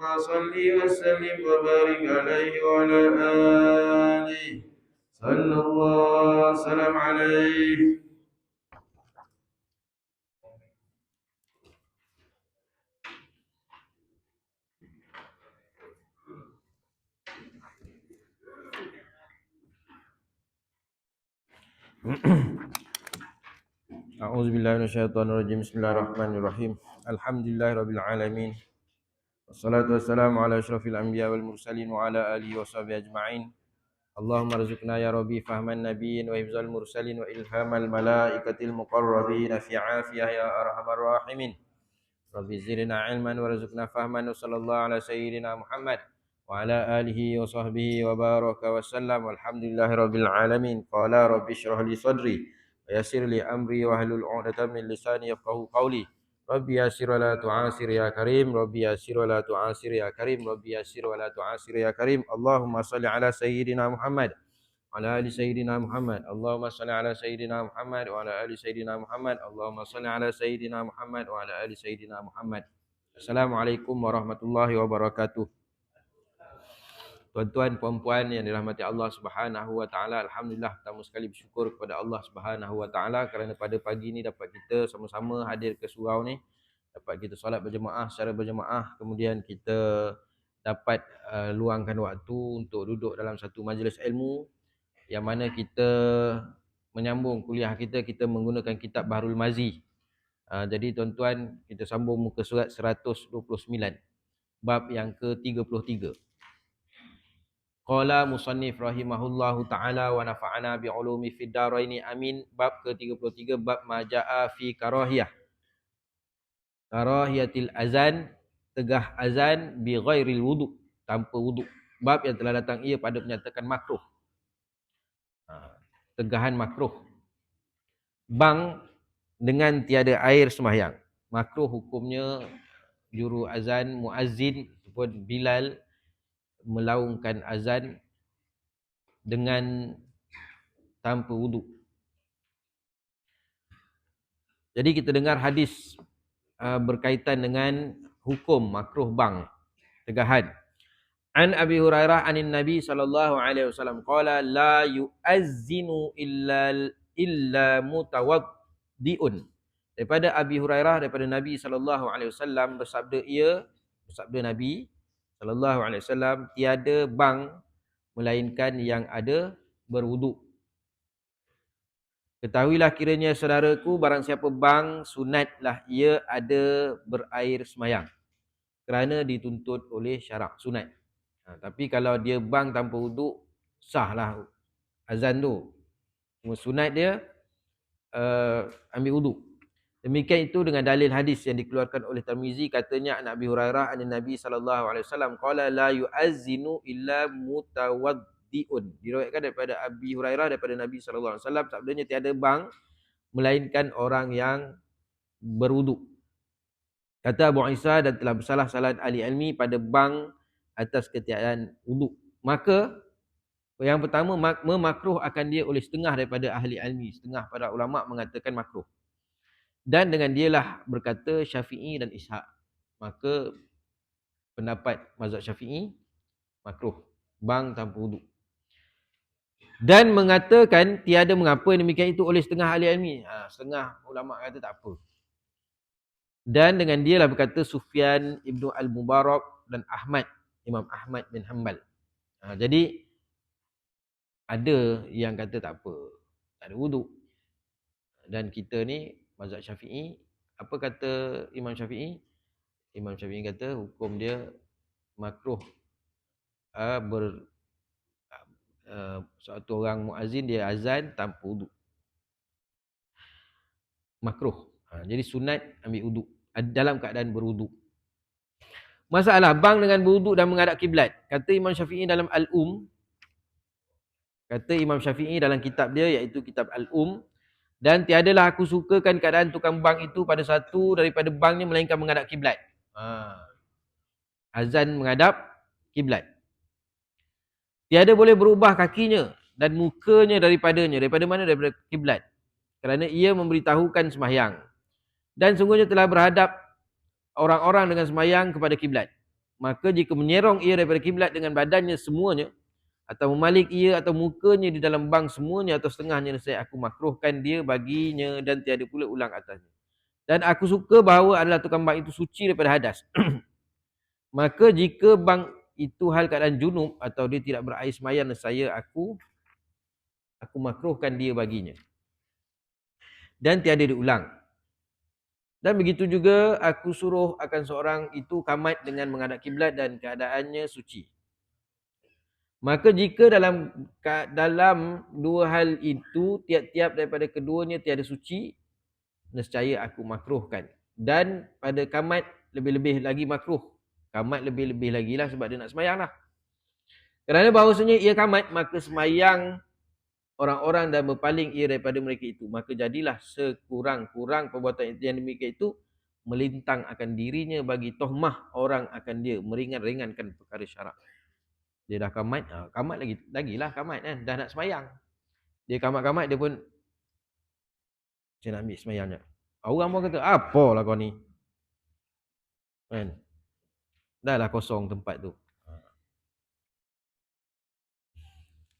صل وسلم وبارك عليه وعلى آله صلى الله وسلم عليه. A'udzubillahi minasyaitonirrajim. Bismillahirrahmanirrahim. Alhamdulillahirabbil alamin. Wassalatu wassalamu ala asyrafil anbiya wal mursalin wa ala alihi washabihi ajma'in. Allahumma rzuqna ya rabbi fahman nabiyyin wa hifzal mursalin wa ilhamal malaikatil muqarrabin fi afiyah ya arhamar rahimin. Rabbi zidna ilman warzuqna fahman. Sallallahu ala sayyidina Muhammad wa ala alihi wa sahbihi wa baraka wa sallam. Walhamdulillahirabbil alamin. Qala rabbi shrah li sadri wa yassir li amri wa hlul 'uqdatam min lisani yafqahu qawli. Rabbi yassir wa la tu'asir ya karim. Rabbi yassir wa la tu'asir ya karim. Rabbi yassir wa la tu'asir ya karim. Allahumma salli ala sayyidina Muhammad wa ala ali sayyidina Muhammad. Allahumma salli ala sayyidina Muhammad wa ala ali sayyidina Muhammad. Allahumma salli ala sayyidina Muhammad wa ala ali sayyidina Muhammad. Assalamualaikum warahmatullahi wabarakatuh. Tuan-tuan, puan-puan yang dirahmati Allah Subhanahu wa taala, alhamdulillah pertama sekali bersyukur kepada Allah Subhanahu wa taala kerana pada pagi ni dapat kita sama-sama hadir ke surau ni, dapat kita solat berjemaah secara berjemaah, kemudian kita dapat luangkan waktu untuk duduk dalam satu majlis ilmu yang mana kita menyambung kuliah kita menggunakan kitab Bahrul Mazi. Jadi tuan-tuan, kita sambung muka surat 129, bab yang ke-33. Qala musannif rahimahullahu ta'ala wa nafa'ana bi'ulumi fid daraini amin. Bab ke-33, bab majaa fi karahiyatil azan, tegah azan bi ghairil wudu, tanpa wudu. Bab yang telah datang ia pada menyatakan makruh. Tegahan makruh. Bang dengan tiada air sembahyang. Makruh hukumnya juru azan, muazzin ataupun Bilal melaungkan azan dengan tanpa wudu. Jadi kita dengar hadis berkaitan dengan hukum makruh bang, tegahan. An Abi Hurairah anin Nabi sallallahu alaihi wasallam qala la yu'azzinu illa mutawaddiun. Daripada Abi Hurairah, daripada Nabi sallallahu alaihi wasallam bersabda Nabi sallallahu alaihi wasallam, tiada bang melainkan yang ada berwuduk. Ketahuilah kiranya saudaraku, barang siapa bang, sunatlah ia ada berair semayang, kerana dituntut oleh syarak sunat. Tapi kalau dia bang tanpa wuduk, sahlah azan tu. Cuma sunat dia ambil wuduk. Demikian itu dengan dalil hadis yang dikeluarkan oleh Tirmizi, katanya Nabi Hurairah an Nabi sallallahu alaihi wasallam qala la yu'azzinu illa mutawaddiun. Diriwayatkan daripada Abi Hurairah daripada Nabi sallallahu alaihi wasallam, sabdanya tiada bang melainkan orang yang berwuduk. Kata Abu Isa, dan telah bersalah-salah ahli ilmi pada bang atas ketiadaan wuduk. Maka yang pertama, memakruh akan dia oleh setengah daripada ahli ilmi, setengah para ulama mengatakan makruh. Dan dengan dialah berkata Syafi'i dan Ishaq. Maka pendapat mazhab Syafi'i makruh bang tanpa wuduk. Dan mengatakan tiada mengapa demikian itu oleh setengah ahli ilmi. Setengah ulama kata tak apa. Dan dengan dialah berkata Sufyan Ibnu Al-Mubarak dan Imam Ahmad bin Hanbal. Jadi ada yang kata tak apa, tak ada wuduk. Dan kita ni mazhab Syafi'i, apa kata Imam Syafi'i? Imam Syafi'i kata hukum dia makruh. Suatu orang muazzin dia azan tanpa wuduk, makruh. Jadi sunat ambil wuduk dalam keadaan berwuduk. Masalah bang dengan berwuduk dan menghadap kiblat. Kata Imam Syafi'i dalam kata Imam Syafi'i dalam kitab dia, iaitu kitab Al-Um, dan tiadalah aku sukakan keadaan tukang bang itu pada satu daripada bangnya melainkan menghadap kiblat. Azan menghadap kiblat. Tiada boleh berubah kakinya dan mukanya daripadanya. Daripada mana? Daripada kiblat. Kerana ia memberitahukan sembahyang. Dan sungguhnya telah berhadap orang-orang dengan sembahyang kepada kiblat. maka jika menyerong ia daripada kiblat dengan badannya semuanya, atau memalik ia atau mukanya di dalam bank semuanya atau setengahnya, nescaya aku makruhkan dia baginya dan tiada pula ulang atasnya. Dan aku suka bahawa adalah tukang bank itu suci daripada hadas. Maka jika bank itu hal keadaan junub atau dia tidak berair semayang, nescaya aku makruhkan dia baginya dan tiada diulang. Dan begitu juga aku suruh akan seorang itu kamat dengan menghadap kiblat dan keadaannya suci. Maka jika dalam dua hal itu tiap-tiap daripada keduanya tiada suci, nescaya aku makruhkan. Dan pada kamat lebih-lebih lagi makruh. Kamat lebih-lebih lagi lah sebab dia nak semayang lah. Kerana bahawasanya ia kamat, maka semayang orang-orang dan berpaling ia daripada mereka itu. Maka jadilah sekurang-kurang perbuatan yang demikian itu melintang akan dirinya bagi tohmah orang akan dia, meringan-ringankan perkara syarak. Dia dah kamat, kamat lagilah kamat kan, dah nak semayang. Dia kamat-kamat dia pun, saya nak ambil semayangnya. Orang pun kata, apalah kau ni? Kan? Dah lah kosong tempat tu.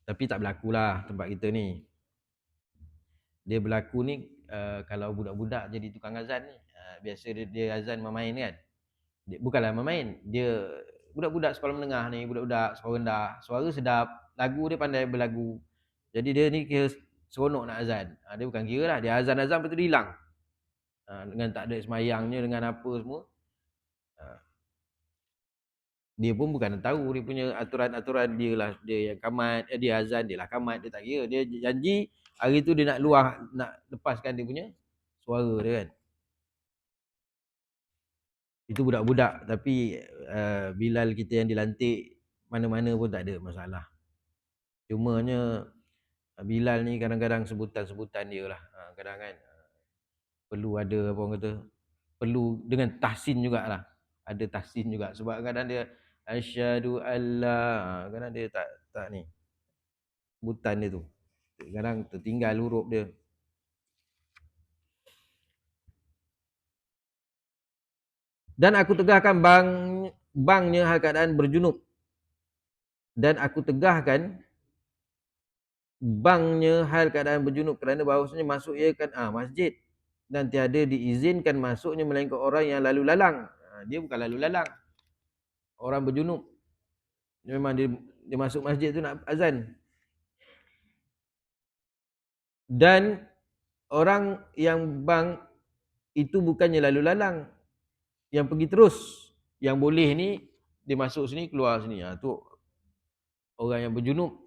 Tapi tak berlaku lah tempat kita ni. Dia berlaku ni kalau budak-budak jadi tukang azan ni. Biasa dia azan main kan. Bukanlah main. Dia budak-budak sekolah menengah ni, budak-budak sekolah rendah, suara sedap, lagu dia pandai berlagu. Jadi dia ni kira seronok nak azan. Dia bukan kira lah, dia azan-azan lepas tu dia hilang. Dengan tak ada semayangnya, dengan apa semua. Dia pun bukan tahu dia punya aturan-aturan dia lah, dia yang kamat, dia azan, dia lah kamat, dia tak kira. Dia janji hari tu dia nak luah, nak lepaskan dia punya suara dia kan. Itu budak-budak, tapi Bilal kita yang dilantik mana-mana pun tak ada masalah. Cumanya Bilal ni kadang-kadang sebutan-sebutan dia lah. Kadang kan perlu ada apa orang kata, perlu dengan tahsin jugalah. Ada tahsin juga sebab kadang dia asyhadu alla, kadang dia tak ni. Sebutan dia tu. Kadang tertinggal huruf dia. Dan aku tegahkan banknya hal keadaan berjunub. Dan aku tegahkan banknya hal keadaan berjunub kerana bahawasanya masuk ia kan masjid dan tiada diizinkan masuknya melainkan orang yang lalu lalang. Dia bukan lalu lalang. Orang berjunub. Memang dia masuk masjid tu nak azan. Dan orang yang bank itu bukannya lalu lalang, yang pergi terus. Yang boleh ni dia masuk sini keluar sini. Tu orang yang berjunub.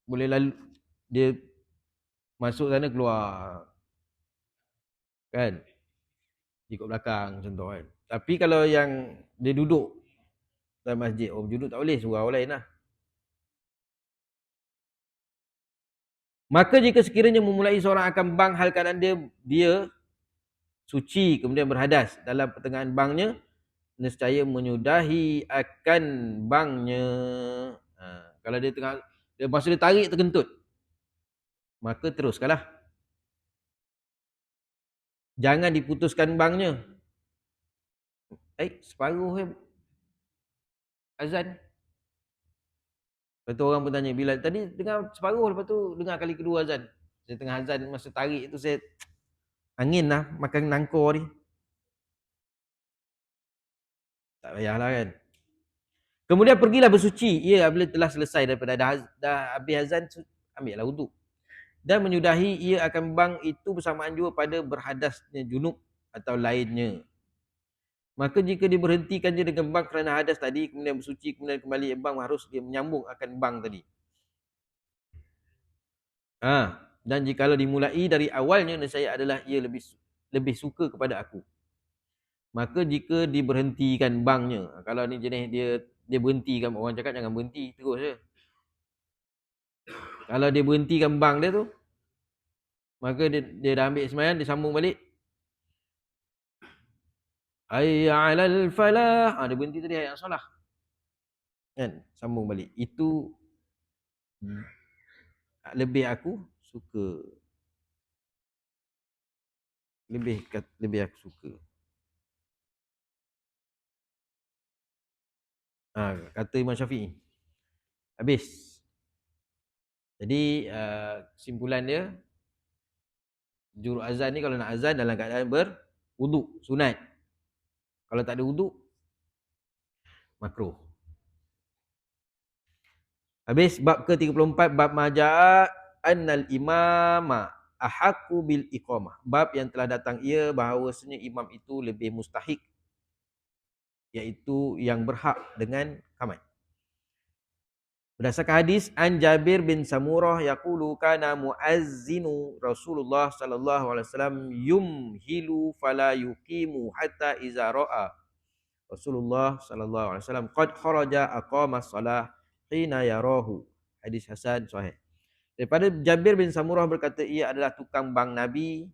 Boleh lalu, dia masuk sana keluar kan, ikut belakang contoh kan. Tapi kalau yang dia duduk dalam masjid, orang berjunub tak boleh, surau lain lah. Maka jika sekiranya memulai seorang akan bang hal keadaan dia suci kemudian berhadas dalam pertengahan bangnya, nescaya menyudahi akan bangnya. Kalau dia tengah, dia masa dia tarik terkentut, maka teruskanlah. Jangan diputuskan bangnya. Separuh azan. Lepas tu orang pun tanya, bila tadi dengar separuh, lepas tu dengar kali kedua azan. Saya tengah azan, masa tarik tu saya angin lah makan nangkor ni. Tak payahlah kan. Kemudian pergilah bersuci. Ia apabila telah selesai daripada dah habis azan, ambillah wuduk. Dan menyudahi ia akan bang itu bersamaan juga pada berhadasnya junub atau lainnya. Maka jika diberhentikan je dengan bang kerana hadas tadi, kemudian bersuci, kemudian kembali bang, harus dia menyambung akan bang tadi. Dan jikalau dimulai dari awalnya, nescaya adalah ia lebih suka kepada aku. Maka jika diberhentikan banknya, kalau ni jenis dia berhentikan, orang cakap jangan berhenti terus je. Kalau dia berhentikan bank dia tu, maka dia dah ambil sembahyang, dia sambung balik. Hayya 'alal falah. Dia berhenti tadi ayat solah. Kan? Sambung balik. Itu lebih aku suka. Lebih aku suka. Kata Imam Syafi'i. Habis. Jadi kesimpulan dia, juru azan ni kalau nak azan dalam keadaan berwuduk, sunat. Kalau tak ada wuduk, makruh. Habis bab ke-34, bab maja'a annal imama ahaqqu bil iqamah. Bab yang telah datang ia bahawasanya imam itu lebih mustahik, iaitu yang berhak dengan qamat. Berdasarkan hadis an Jabir bin Samurah yaqulu kana muazzinu Rasulullah sallallahu alaihi wasallam yumhilu fala yuqimu hatta iza ra'a Rasulullah sallallahu alaihi wasallam qad kharaja aqama as-salah hina yarahu. Hadis hasan sahih. Daripada Jabir bin Samurah berkata ia adalah tukang bang Nabi,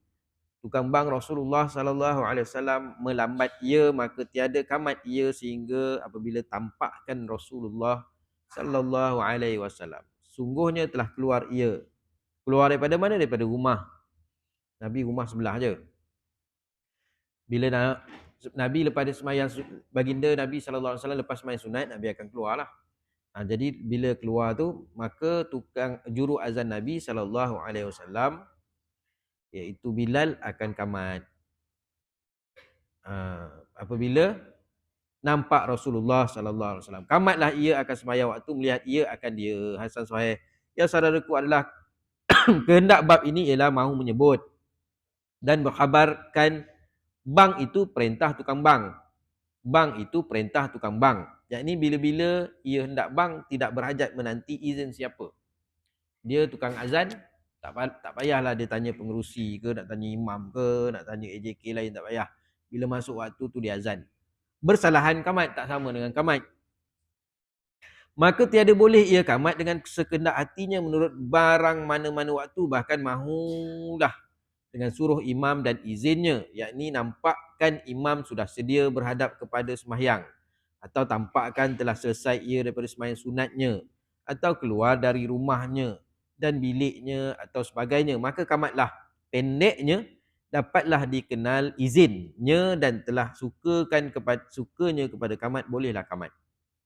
tukang bang Rasulullah sallallahu alaihi wasallam melambat ia, maka tiada qamat ia sehingga apabila tampakkan Rasulullah sallallahu alaihi wasallam. Sungguhnya telah keluar ia. Keluar daripada mana? Daripada rumah. Nabi rumah sebelah je. Bila Nabi lepas dia semayang, baginda Nabi sallallahu alaihi wasallam lepas semayang sunat, Nabi akan keluarlah. Jadi bila keluar tu, maka tukang juru azan Nabi sallallahu alaihi wasallam iaitu Bilal akan qamat. Apabila nampak Rasulullah sallallahu alaihi wasallam, qamatlah ia akan sembahyang waktu melihat ia akan dia. Hasan sahih. Ya saudaraku, adalah kehendak bab ini ialah mahu menyebut dan berkhabarkan bang itu perintah tukang bang. Bang itu perintah tukang bang. Yakni bila-bila ia hendak bang, tidak berhajat menanti izin siapa. Dia tukang azan, tak payahlah dia tanya pengerusi ke, nak tanya imam ke, nak tanya AJK lain, tak payah. Bila masuk waktu tu dia azan. Bersalahan qamat, tak sama dengan qamat. Maka tiada boleh ia qamat dengan sekehendak hatinya menurut barang mana-mana waktu, bahkan mahulah dengan suruh imam dan izinnya, yakni nampakkan imam sudah sedia berhadap kepada sembahyang, atau tampakkan telah selesai ia daripada sembahyang sunatnya, atau keluar dari rumahnya dan biliknya atau sebagainya, maka qamatlah. Pendeknya, dapatlah dikenal izinnya dan telah sukanya kepada qamat, bolehlah qamat.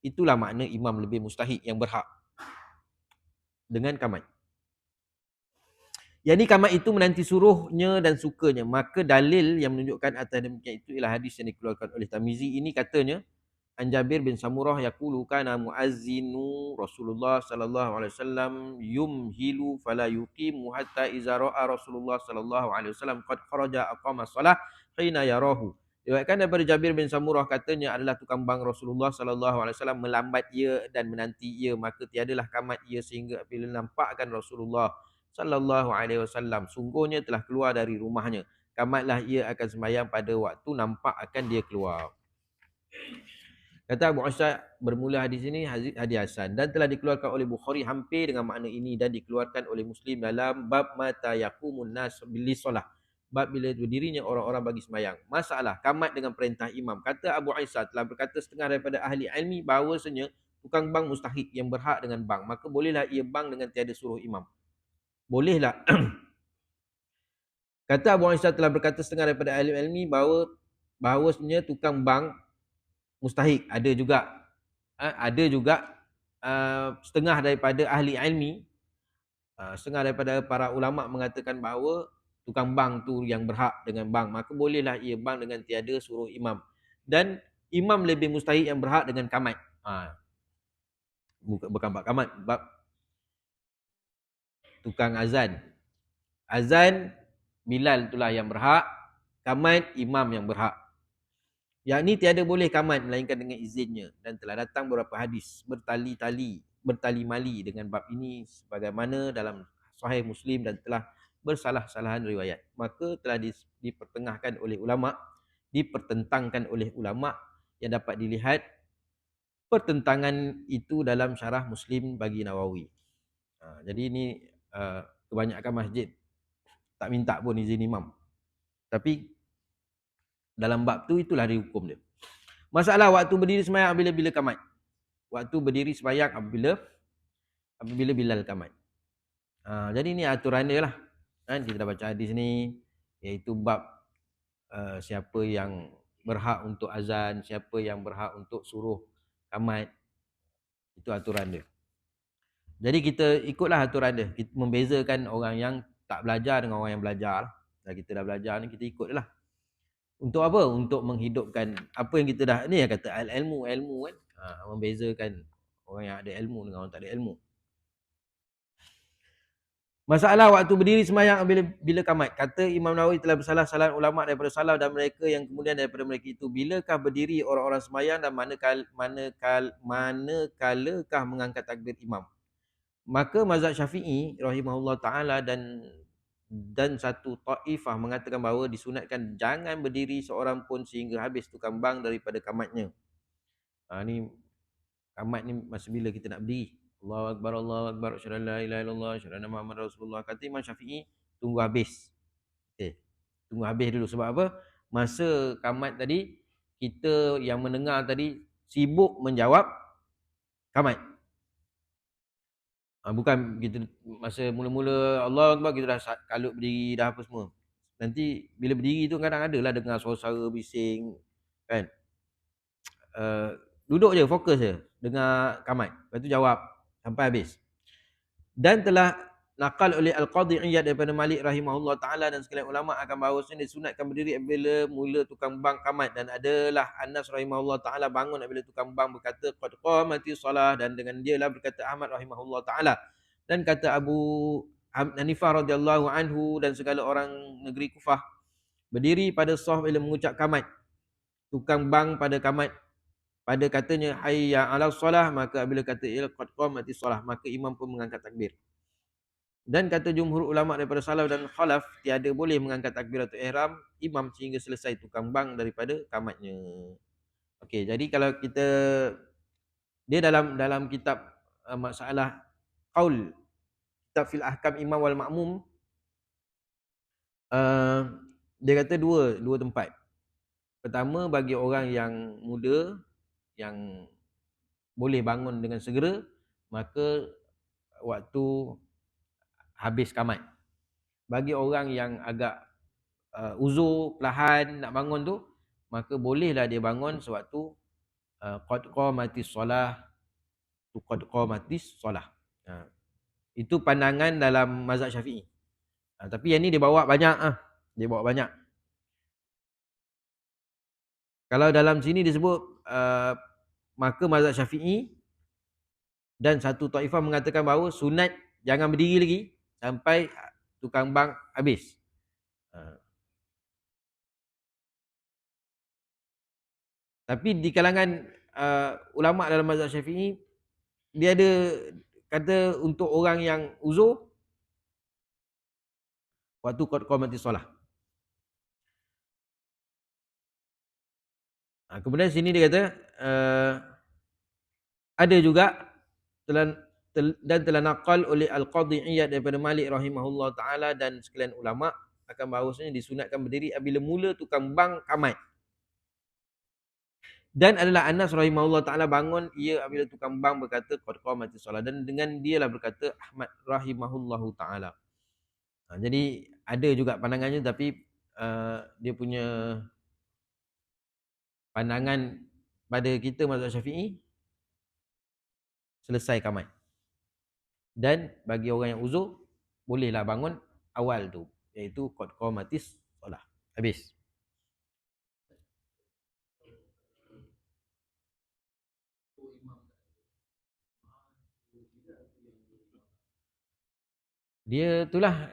Itulah makna imam lebih mustahik, yang berhak dengan qamat. Yang ni qamat itu menanti suruhnya dan sukanya. Maka dalil yang menunjukkan atas demikian itu ialah hadis yang dikeluarkan oleh Tirmizi. Ini katanya, an Jabir bin Samurah yaqulu kana muazzinu Rasulullah sallallahu alaihi wasallam yumhilu fala yuqimu hatta iza ra'a Rasulullah sallallahu alaihi wasallam qad kharaja aqama shalah hina yarahu. Diriwayatkan daripada Jabir bin Samurah katanya adalah tukang bang Rasulullah sallallahu alaihi wasallam melambat ia dan menanti ia, maka tiadalah qamat ia sehingga bila nampakkan Rasulullah sallallahu alaihi wasallam sungguhnya telah keluar dari rumahnya. Qamatlah ia akan sembahyang pada waktu nampak akan dia keluar. Kata Abu Isa, bermula hadis ini hadis hasan dan telah dikeluarkan oleh Bukhari hampir dengan makna ini dan dikeluarkan oleh Muslim dalam bab mata yaqumun nas bilis solah. Bab bila berdirinya orang-orang bagi sembahyang. Masalah qamat dengan perintah imam. Kata Abu Isa, telah berkata setengah daripada ahli ilmi bahawasanya tukang bang mustahik yang berhak dengan bang, maka bolehlah ia bang dengan tiada suruh imam. Bolehlah. Kata Abu Isa, telah berkata setengah daripada ahli ilmi bahawasanya tukang bang mustahik. Ada juga setengah daripada ahli ilmi, setengah daripada para ulama mengatakan bahawa tukang bang tu yang berhak dengan bang, maka bolehlah ia bang dengan tiada suruh imam. Dan imam lebih mustahik yang berhak dengan qamat. Bukan bab qamat, bab tukang azan. Azan Bilal itulah yang berhak, qamat imam yang berhak. Yang ni tiada boleh qamat melainkan dengan izinnya, dan telah datang beberapa hadis bertali-mali dengan bab ini sebagaimana dalam Sahih Muslim dan telah bersalah-salahan riwayat. Maka telah dipertentangkan oleh ulama yang dapat dilihat pertentangan itu dalam syarah Muslim bagi Nawawi. Jadi ini kebanyakan masjid tak minta pun izin imam. Tapi dalam bab tu itulah dihukum dia. Masalah waktu berdiri sembahyang bila qamat. Waktu berdiri sembahyang apabila Bilal qamat. Jadi ni aturan dia lah. Kita dah baca hadis ni, iaitu bab siapa yang berhak untuk azan, siapa yang berhak untuk suruh qamat. Itu aturan dia. Jadi kita ikutlah aturan dia. Kita membezakan orang yang tak belajar dengan orang yang belajar. Dah kita dah belajar ni, kita ikut lah. Untuk apa? Untuk menghidupkan apa yang kita dah, ni yang kata al-ilmu, ilmu kan. Membezakan orang yang ada ilmu dengan orang tak ada ilmu. Masalah waktu berdiri sembahyang bila kamat. Kata Imam Nawawi telah bersalah-salah ulama daripada salaf dan mereka yang kemudian daripada mereka itu. Bilakah berdiri orang-orang sembahyang dan manakalakah mengangkat takbir imam? Maka mazhab Syafi'i rahimahullah taala dan satu taifah mengatakan bahawa disunatkan jangan berdiri seorang pun sehingga habis tukang bang daripada kamatnya. Ni kamat ni masa bila kita nak berdiri. Allahu akbar, asyhadu an la ilaha illallah, asyhadu anna Muhammadar Rasulullah. Kata Imam Syafi'i, tunggu habis. Okey. Tunggu habis dulu sebab apa? Masa kamat tadi kita yang mendengar tadi sibuk menjawab kamat. Bukan kita masa mula-mula Allahu akbar kita dah kalut berdiri dah apa semua. Nanti bila berdiri tu kadang adalah dengar suara-suara bising kan. Duduk je, fokus je dengar kamat. Lepas tu jawab sampai habis. Dan telah nakal oleh Al-Qadhi Iyad daripada Malik rahimahullah ta'ala dan sekalian ulama akan bahawasanya disunatkan berdiri apabila mula tukang bang kamat. Dan adalah Anas rahimahullah ta'ala bangun apabila tukang bang berkata qad qamati salah, dan dengan dia lah berkata Ahmad rahimahullah ta'ala. Dan kata Abu Hanifah radhiyallahu anhu dan segala orang negeri Kufah, berdiri pada saf bila mengucap kamat. Tukang bang pada kamat pada katanya hayya 'ala solah, maka apabila kata qad qamati solah, maka imam pun mengangkat takbir. Dan kata jumhur ulama daripada salaf dan khalaf, tiada boleh mengangkat takbiratul ihram imam sehingga selesai tukang bang daripada kamatnya. Okey, jadi kalau kita dia dalam kitab masalah qaul, kitab fil ahkam imam wal makmum, dia kata dua tempat. Pertama, bagi orang yang muda yang boleh bangun dengan segera, maka waktu habis kamat. Bagi orang yang agak uzur, perlahan nak bangun tu, maka bolehlah dia bangun sewaktu qad qamatis solah, qad qamatis solah. Itu pandangan dalam mazhab Syafi'i. Tapi yang ni dia bawa banyak dia bawa banyak. Kalau dalam sini disebut maka mazhab Syafi'i dan satu taifah mengatakan bahawa sunat jangan berdiri lagi sampai tukang bang habis. Tapi di kalangan ulama dalam mazhab Syafi'i, dia ada kata untuk orang yang uzur waktu qad qamati solah. Kemudian sini dia kata ada juga telah naqal oleh Al-Qadhi Iyad daripada Malik rahimahullah ta'ala dan sekalian ulama akan bahawasanya disunatkan berdiri apabila mula tukang bang kamat. Dan adalah Anas rahimahullah ta'ala bangun ia apabila tukang bang berkata qad qamati solah, dan dengan dialah berkata Ahmad rahimahullahu ta'ala. Jadi ada juga pandangannya, tapi dia punya pandangan pada kita mazhab Syafi'i selesai kamat. Dan bagi orang yang uzur bolehlah bangun awal tu, iaitu qad qamatis solah, habis. Dia itulah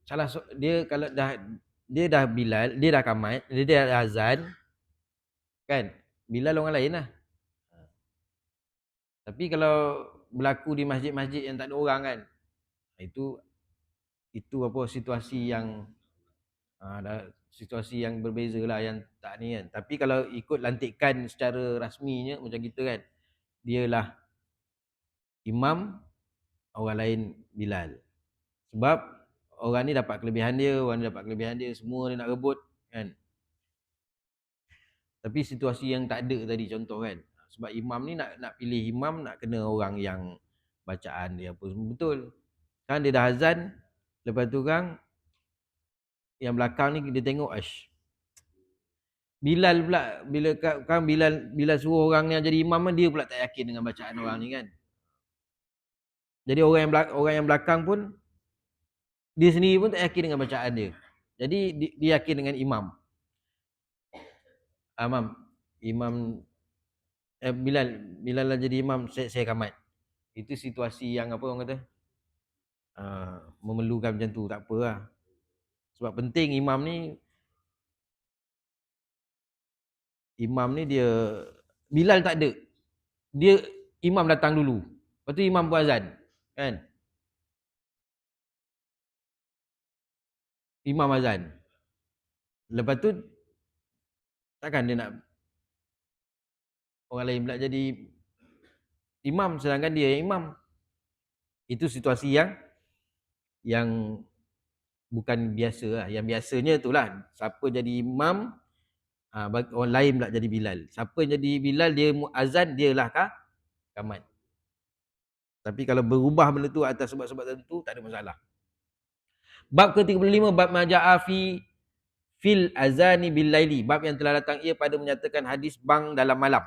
salah dia kalau dia dah Bilal, dia dah kamat, dia dah azan kan, Bilal orang lain lah. Tapi kalau berlaku di masjid-masjid yang tak ada orang kan, itu apa situasi yang situasi yang berbeza lah, yang tak ni kan. Tapi kalau ikut lantikan secara rasminya macam kita kan, dialah imam, orang lain Bilal. Sebab orang ni dapat kelebihan dia, orang ni dapat kelebihan dia, semua dia nak rebut kan. Tapi situasi yang tak ada tadi contoh kan, sebab imam ni nak pilih imam, nak kena orang yang bacaan dia apa semua betul kan. Dia dah azan, lepas tu kan yang belakang ni dia tengok Bilal pula bila kan Bilal suruh orang yang jadi imam dia pula tak yakin dengan bacaan orang ni kan. Jadi orang yang belakang pun dia sendiri pun tak yakin dengan bacaan dia. Jadi dia yakin dengan imam. Imam imam Bilal lah jadi imam, saya kamat. Itu situasi yang apa orang kata? Memerlukan macam tu, tak apalah. Sebab penting imam ni dia Bilal tak ada. Dia imam datang dulu. Lepas tu imam pun azan. Kan? Imam azan. Lepas tu takkan dia nak orang lain pula jadi imam sedangkan dia yang imam. Itu situasi yang bukan biasa lah. Yang biasanya itulah siapa jadi imam, orang lain pula jadi Bilal. Siapa jadi Bilal dia azan, dia lah kamat. Tapi kalau berubah benda tu atas sebab-sebab tertentu tak ada masalah. Bab ke-35 bab maja'a fil azani bil laili. Bab yang telah datang ia pada menyatakan hadis bang dalam malam.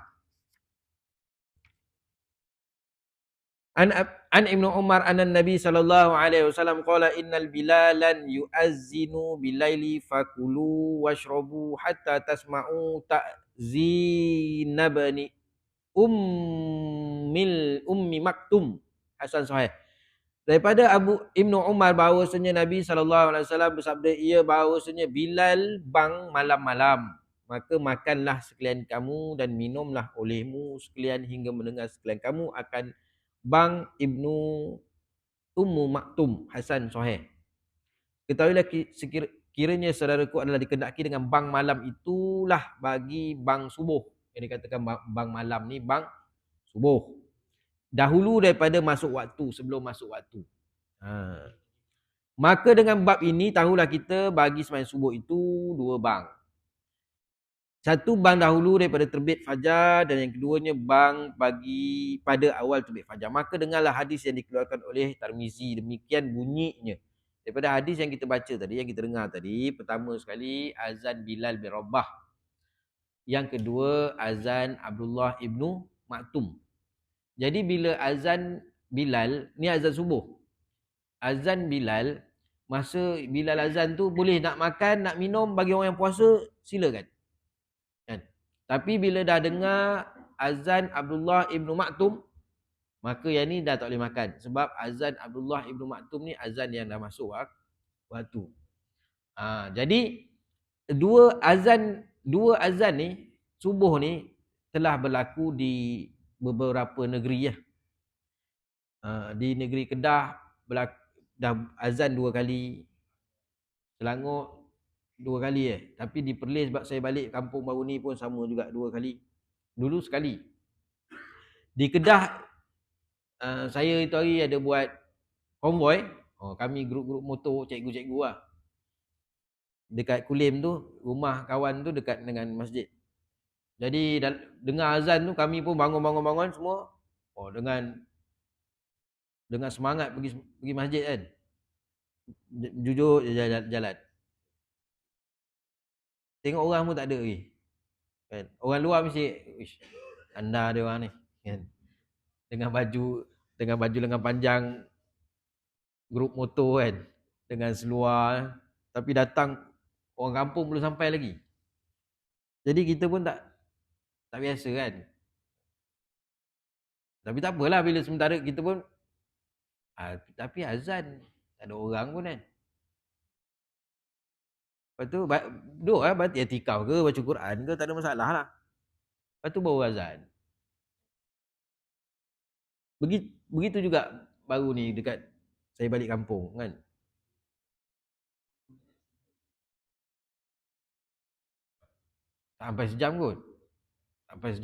An Ibnu Umar anna Nabi sallallahu alaihi wasallam qala innal bilalan yu'azzinu bil laili fakulu washrabu hatta tasma'u ta'zinabani ummi maktum. Hasan sahih. Daripada Ibnu Umar bahawasanya Nabi SAW bersabda ia bahawasanya Bilal bang malam-malam. Maka makanlah sekalian kamu dan minumlah olehmu sekalian hingga mendengar sekalian kamu akan bang Ibnu Ummu Maktum. Hasan sahih. Ketahuilah kiranya saudaraku adalah dikendaki dengan bang malam itulah bagi bang subuh. Yang dikatakan bang malam ni bang subuh. Dahulu daripada masuk waktu, sebelum masuk waktu. Maka dengan bab ini tahulah kita bagi sembahyang subuh itu 2 bang. Satu bang dahulu daripada terbit fajar dan yang keduanya bang bagi pada awal terbit fajar. Maka dengarlah hadis yang dikeluarkan oleh Tirmizi, demikian bunyinya. Daripada hadis yang kita baca tadi, yang kita dengar tadi, pertama sekali azan Bilal bin Rabah. Yang kedua azan Abdullah ibnu Maktum. Jadi bila azan Bilal, ni azan subuh. Azan Bilal, masa Bilal azan tu boleh nak makan, nak minum, bagi orang yang puasa silakan. Kan? Tapi bila dah dengar azan Abdullah ibnu Maktum, maka yang ni dah tak boleh makan. Sebab azan Abdullah ibnu Maktum ni azan yang dah masuk waktu. Jadi dua azan ni, subuh ni telah berlaku di beberapa negeri ya. Di negeri Kedah dah azan 2 kali. Selangor 2 kali Tapi di Perlis sebab saya balik kampung baru ni pun sama juga 2 kali. Dulu sekali. Di Kedah saya itu hari ada buat konvoi. Kami grup-grup motor cikgu-cikgu lah. Dekat Kulim tu, rumah kawan tu dekat dengan masjid. Jadi dengar azan tu kami pun bangun semua. Dengan semangat pergi masjid kan. Jujur jalan. Tengok orang pun tak ada lagi. Kan? Orang luar mesti, anda dia orang ni. Kan? Dengan baju lengan panjang, grup motor kan. Dengan seluar. Tapi datang, orang kampung belum sampai lagi. Jadi kita pun tak biasa kan. Tapi tak apalah bila sementara kita pun, tapi azan, tak ada orang pun kan. Lepas tu, duduk lah, berarti etikaf ke, baca Quran ke, tak ada masalah lah. Lepas tu baru azan. Begitu juga baru ni dekat saya balik kampung kan. Sampai sejam kot. Sampai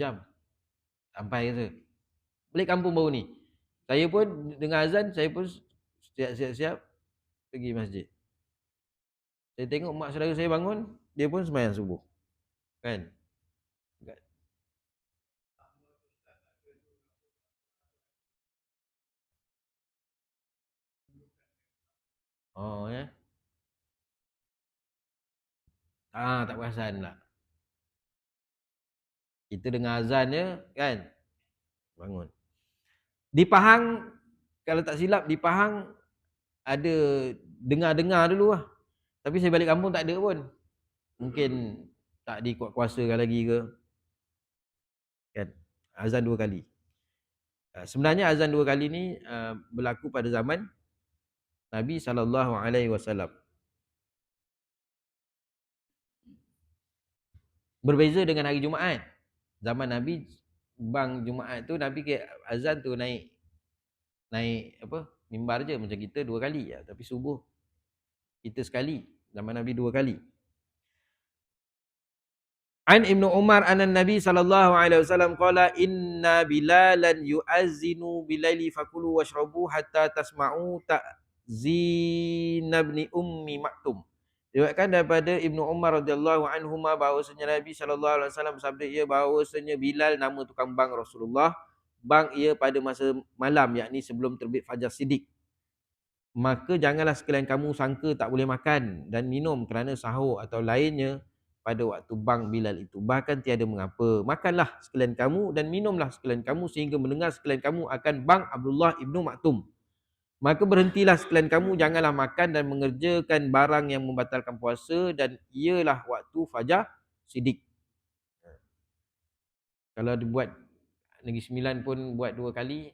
kata. Balik kampung baru ni. Saya pun dengar azan, saya pun siap-siap pergi masjid. Saya tengok mak saudara saya bangun, dia pun sembahyang subuh. Kan? Oh ya. Tak perasan lah. Kita dengar azannya kan, bangun. Di Pahang, kalau tak silap di Pahang ada dengar-dengar dulu lah. Tapi saya balik kampung tak ada pun. Mungkin tak dikuat-kuasakan lagi ke. Kan? Azan 2 kali. Sebenarnya azan 2 kali ni berlaku pada zaman Nabi SAW. Berbeza dengan hari Jumaat. Zaman Nabi, bang Jumaat tu Nabi ke azan tu naik apa? Mimbar je macam kita 2 kali. Tapi subuh kita sekali. Zaman Nabi 2 kali. An Ibnu Umar anna Nabi sallallahu alaihi wasallam qala inna bilalan yu'azzinu bilaili fakulu washrabu hatta tasma'u ta'zin ibn ummi maktum. Diriwayatkan daripada Ibnu Umar radhiyallahu anhuma bahwasanya Nabi sallallahu alaihi wasallam bersabda ia bahwasanya Bilal nama tukang bang Rasulullah, bang ia pada masa malam yakni sebelum terbit fajar siddiq. Maka janganlah sekalian kamu sangka tak boleh makan dan minum kerana sahur atau lainnya pada waktu bang Bilal itu. Bahkan tiada mengapa. Makanlah sekalian kamu dan minumlah sekalian kamu sehingga mendengar sekalian kamu akan bang Abdullah ibnu Maktum. Maka berhentilah sekalian kamu, janganlah makan dan mengerjakan barang yang membatalkan puasa dan ialah waktu fajar siddiq. Kalau dibuat Negeri Sembilan pun buat 2 kali,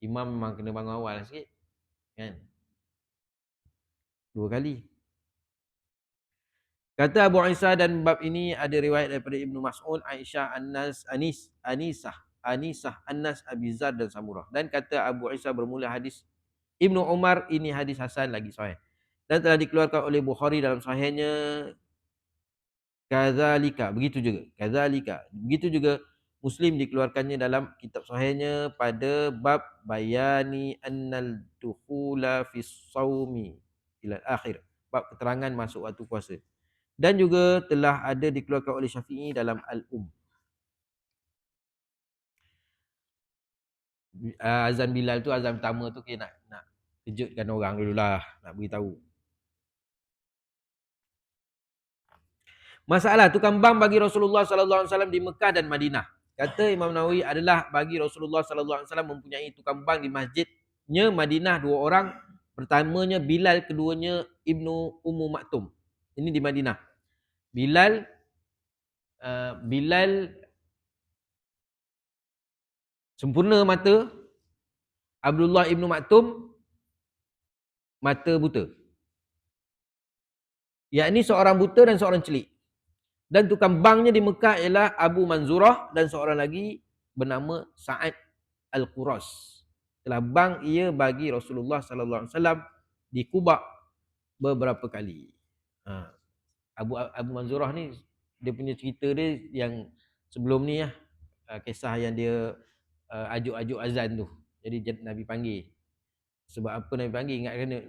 imam memang kena bangun awal sikit. Kan? 2 kali. Kata Abu Isa dan bab ini ada riwayat daripada Ibnu Mas'ud, Aisyah, Anisah, Anas, Abi Zar dan Samurah. Dan kata Abu Isa bermula hadis Ibnu Umar, ini hadis hasan lagi sahih. Dan telah dikeluarkan oleh Bukhari dalam sahihnya. Kadzalika, begitu juga Muslim dikeluarkannya dalam kitab sahihnya pada bab bayani annal dukhula fis saumi ila akhir. Bab keterangan masuk waktu puasa. Dan juga telah ada dikeluarkan oleh Syafi'i dalam Al-Um. Azan Bilal tu, azan pertama tu kita nak kejutkan orang dululah, nak beritahu. Masalah tukang bang bagi Rasulullah sallallahu alaihi wasallam di Mekah dan Madinah. Kata Imam Nawawi adalah bagi Rasulullah sallallahu alaihi wasallam mempunyai tukang bang di masjidnya Madinah 2 orang. Pertamanya Bilal, keduanya Ibnu Ummu Maktum. Ini di Madinah. Bilal sempurna mata, Abdullah Ibnu Maktum mata buta. Yakni seorang buta dan seorang celik. Dan tukang bangnya di Mekah ialah Abu Manzurah dan seorang lagi bernama Sa'ad Al-Quras. Telah bang ia bagi Rasulullah sallallahu alaihi wasallam di Quba beberapa kali. Abu Manzurah ni dia punya cerita dia yang sebelum ni kisah yang dia ajuk-ajuk azan tu. Jadi Nabi panggil. Sebab apa Nabi panggil?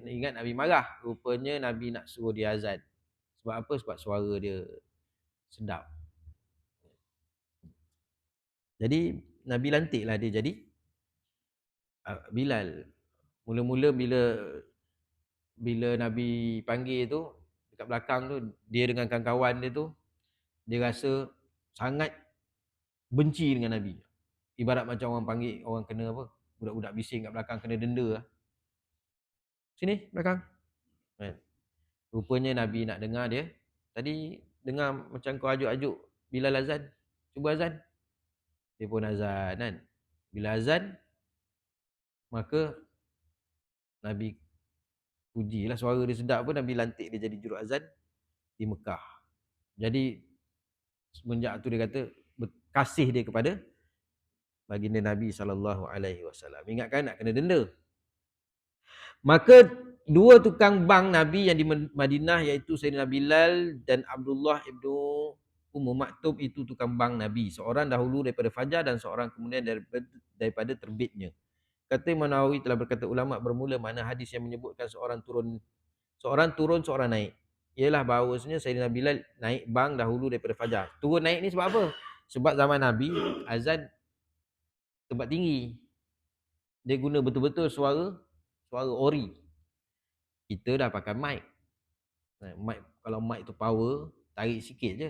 Ingat Nabi marah. Rupanya Nabi nak suruh dia azan. Sebab apa? Sebab suara dia sedap. Jadi Nabi lantiklah dia jadi Bilal. Mula-mula bila Nabi panggil tu, dekat belakang tu, dia dengan kawan-kawan dia tu, dia rasa sangat benci dengan Nabi. Ibarat macam orang panggil, orang kena apa, budak-budak bising kat belakang kena denda lah. Sini belakang. Rupanya Nabi nak dengar dia. Tadi dengar macam kau ajuk-ajuk Bilal azan. Cuba azan. Dia pun azan kan. Bila azan, maka Nabi pujilah, suara dia sedap pun, Nabi lantik dia jadi juru azan di Mekah. Jadi semenjak tu dia kata kasih dia kepada baginda Nabi SAW. Ingatkan nak kena denda. Maka 2 tukang bang Nabi yang di Madinah iaitu Sayyidina Bilal dan Abdullah ibnu Ummu Maktum itu tukang bang Nabi. Seorang dahulu daripada fajar dan seorang kemudian daripada terbitnya. Kata Imam Nawawi telah berkata ulama bermula mana hadis yang menyebutkan seorang turun, seorang naik. Ialah bahawasanya Sayyidina Bilal naik bang dahulu daripada fajar. Turun naik ni sebab apa? Sebab zaman Nabi azan tempat tinggi. Dia guna betul-betul suara ori. Kita dah pakai mic. Mic, kalau mic tu power, tarik sikit je.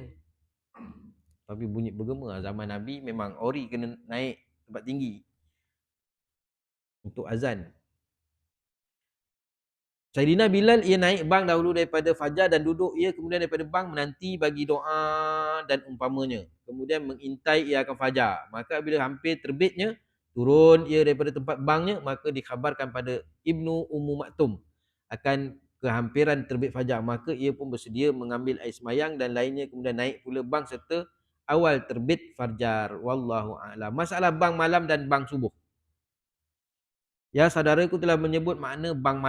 Tapi bunyi bergema zaman Nabi memang ori kena naik tempat tinggi untuk azan. Sayyidina Bilal ia naik bang dahulu daripada fajar dan duduk ia kemudian daripada bang menanti bagi doa dan umpamanya. Kemudian mengintai ia akan fajar. Maka bila hampir terbitnya, turun ia daripada tempat bangnya, maka dikhabarkan pada Ibnu Ummu Maktum akan kehampiran terbit fajar. Maka ia pun bersedia mengambil air semayang dan lainnya kemudian naik pula bang serta awal terbit fajar. Wallahu a'lam. Masalah bang malam dan bang subuh. Ya, saudaraku telah menyebut makna bang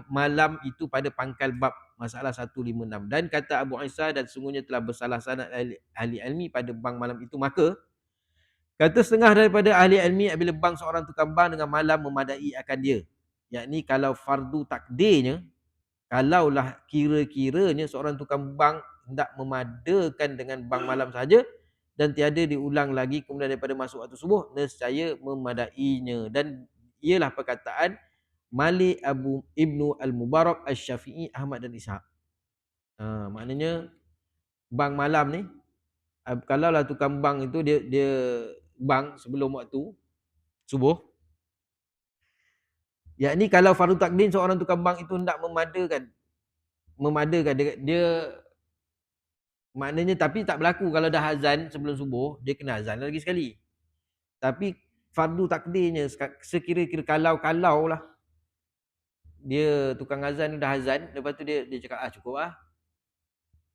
malam itu pada pangkal bab masalah 156. Dan kata Abu Isa dan sungguhnya telah bersalah sanad ahli ilmi pada bang malam itu. Maka, kata setengah daripada ahli ilmi apabila bang seorang tukang bang dengan malam memadai akan dia. Yakni kalau fardu takdirnya, kalaulah kira-kiranya seorang tukang bang hendak memadakan dengan bang malam saja dan tiada diulang lagi kemudian daripada masuk waktu subuh, nescaya memadainya. Dan ialah perkataan Malik Abu Ibnu Al-Mubarak Asy-Syafi'i Ahmad dan Ishaq. Maknanya bang malam ni kalau lah tukang bang itu dia bang sebelum waktu subuh, yakni kalau fardu takdim seorang tukang bang itu hendak memadakan dia maknanya, tapi tak berlaku kalau dah azan sebelum subuh dia kena azan lagi sekali. Tapi fardu takdirnya sekira-kira kalau lah dia tukang azan dah azan, lepas tu dia cakap cukup lah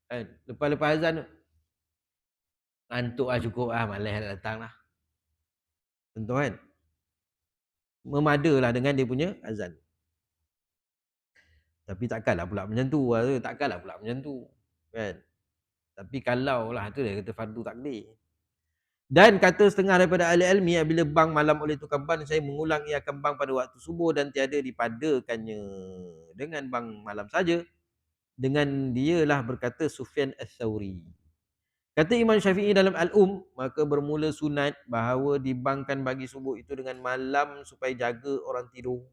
kan, lepas azan ngantuk cukup malas nak datang lah, contoh kan, memadalah dengan dia punya azan. Tapi takkanlah pula macam tu kan. Tapi kalau lah tu dia kata fardu takdir. Dan kata setengah daripada ahli ilmi apabila bang malam oleh tukang bang, saya mengulang ia akan bang pada waktu subuh dan tiada dipadakannya dengan bang malam saja. Dengan dialah berkata Sufyan Ats-Tsauri. Kata Imam Syafi'i dalam maka bermula sunat bahawa dibangkan bagi subuh itu dengan malam supaya jaga orang tidur.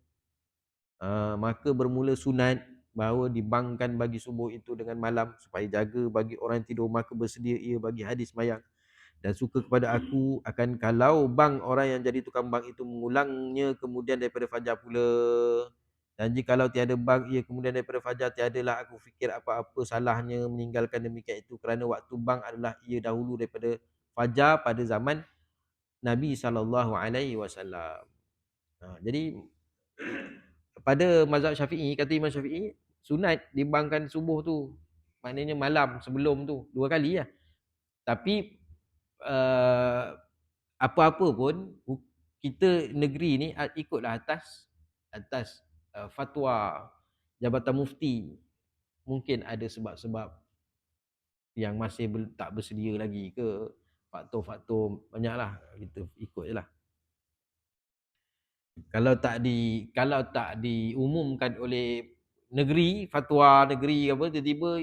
Maka bermula sunat bahawa dibangkan bagi subuh itu dengan malam supaya jaga bagi orang tidur, maka bersedia ia bagi hadis mayang. Dan suka kepada aku akan kalau bang orang yang jadi tukang bang itu mengulangnya kemudian daripada fajar pula. Dan jikalau tiada bang ia kemudian daripada fajar, tiadalah aku fikir apa-apa salahnya meninggalkan demikian itu, kerana waktu bang adalah ia dahulu daripada fajar pada zaman Nabi SAW. Jadi pada mazhab Syafi'i, kata Imam Syafi'i, sunat dibangkan subuh tu, maknanya malam sebelum tu 2 kali lah. Tapi apa-apa pun kita negeri ni ikutlah atas fatwa Jabatan Mufti. Mungkin ada sebab-sebab yang masih tak bersedia lagi ke, faktor-faktor banyaklah, kita ikut je lah. Kalau tak diumumkan oleh negeri, fatwa negeri apa, tiba-tiba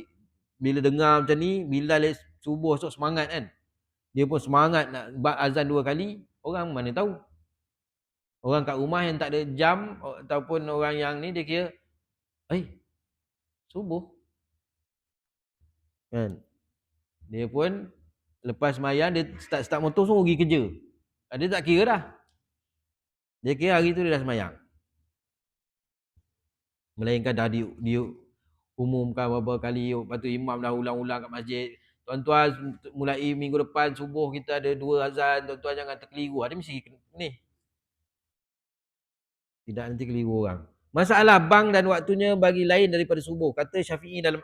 bila dengar macam ni, bila subuh esok semangat kan, dia pun semangat nak azan 2 kali, orang mana tahu. Orang kat rumah yang tak ada jam ataupun orang yang ni dia kira subuh kan, dia pun lepas sembahyang dia start motor semua pergi kerja. Dia tak kira dah, dia kira hari tu dia dah sembahyang, melainkan dah diumumkan beberapa kali. Lepas tu imam dah ulang-ulang kat masjid, tuan-tuan mulai minggu depan subuh kita ada 2 azan, tuan-tuan jangan terkeliru. Dia mesti ni, tidak nanti keliru orang. Masalah bang dan waktunya bagi lain daripada subuh. Kata Syafi'i dalam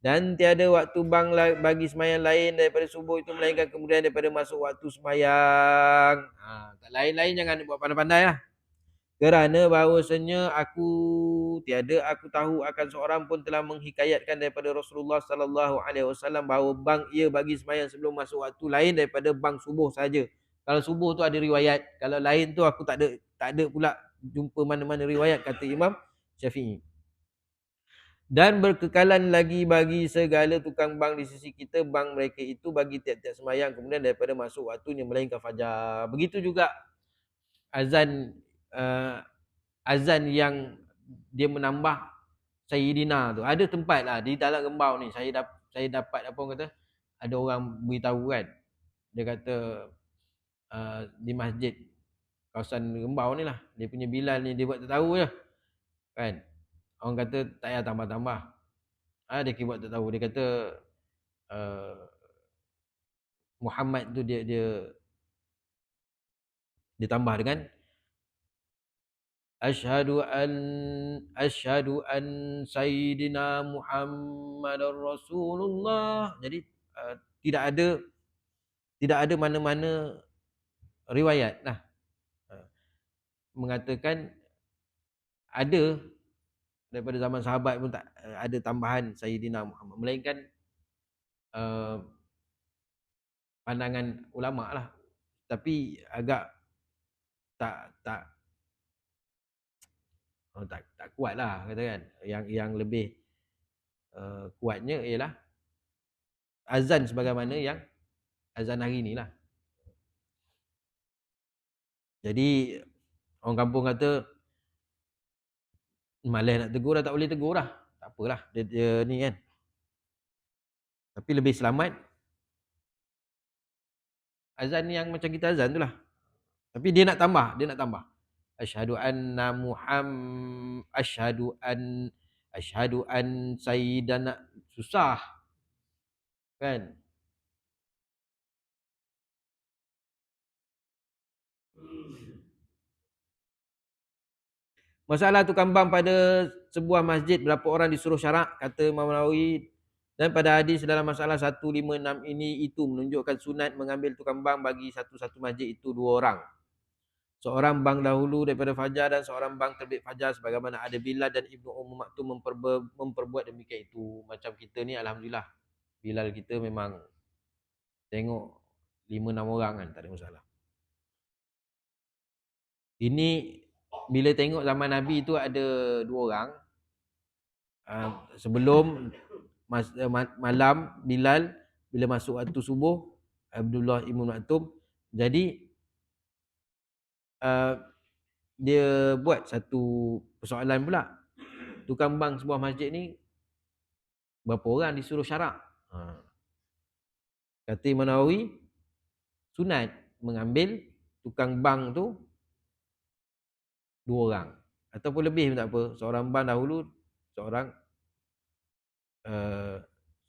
dan tiada waktu bang bagi semayang lain daripada subuh itu melainkan kemudian daripada masuk waktu semayang. Tak lain-lain jangan buat pandai-pandai lah. Kerana bahawasanya aku tahu akan seorang pun telah menghikayatkan daripada Rasulullah sallallahu alaihi wasallam bahawa bang ia bagi semayang sebelum masuk waktu lain daripada bang subuh saja. Kalau subuh tu ada riwayat, kalau lain tu aku tak ada pula jumpa mana-mana riwayat, kata Imam Syafi'i. Dan berkekalan lagi bagi segala tukang bang di sisi kita, bang mereka itu bagi tiap-tiap semayang kemudian daripada masuk waktunya melainkan fajar. Begitu juga azan yang dia menambah Sayyidina tu. Ada tempat lah di dalam Rembau ni saya dapat apa orang kata, ada orang beritahu kan, dia kata di masjid kawasan Rembau ni lah, dia punya Bilal ni dia buat tak tahu je kan. Orang kata tak payah tambah-tambah. Dia kira buat tak tahu. Dia kata uh, Muhammad tu dia tambah dengan asyhadu an sayyidina Muhammadar Rasulullah. Jadi tidak ada mana-mana riwayat lah mengatakan ada daripada zaman sahabat pun tak ada tambahan Sayyidina Muhammad, melainkan pandangan ulama lah, tapi agak tak kuat lah katakan. Yang lebih kuatnya ialah azan sebagaimana yang azan hari ni lah. Jadi orang kampung kata malas nak tegur dah, tak boleh tegur dah, tak apalah dia ni kan. Tapi lebih selamat azan yang macam kita azan tu lah. Tapi dia nak tambah asyhadu an sayyidana, susah kan. Masalah tukang bang pada sebuah masjid, berapa orang disuruh syarak, kata Imam Nawawi. Dan pada hadis dalam masalah 156 ini, itu menunjukkan sunat mengambil tukang bang bagi satu-satu masjid itu 2 orang. Seorang bang dahulu daripada fajar dan seorang bang terbit fajar, sebagaimana ada Bilal dan Ibnu Maktum memperbuat demikian itu. Macam kita ni alhamdulillah, Bilal kita memang tengok 5-6 orang kan, tak ada masalah. Ini bila tengok zaman Nabi tu ada 2 orang. Sebelum malam Bilal, bila masuk waktu subuh Abdullah Ibn Maktum. Jadi dia buat satu persoalan pula. Tukang bang sebuah masjid ni berapa orang disuruh syarak? Kata Imam Nawawi, sunat mengambil tukang bang tu 2 orang ataupun lebih pun tak apa. Seorang bang dahulu, seorang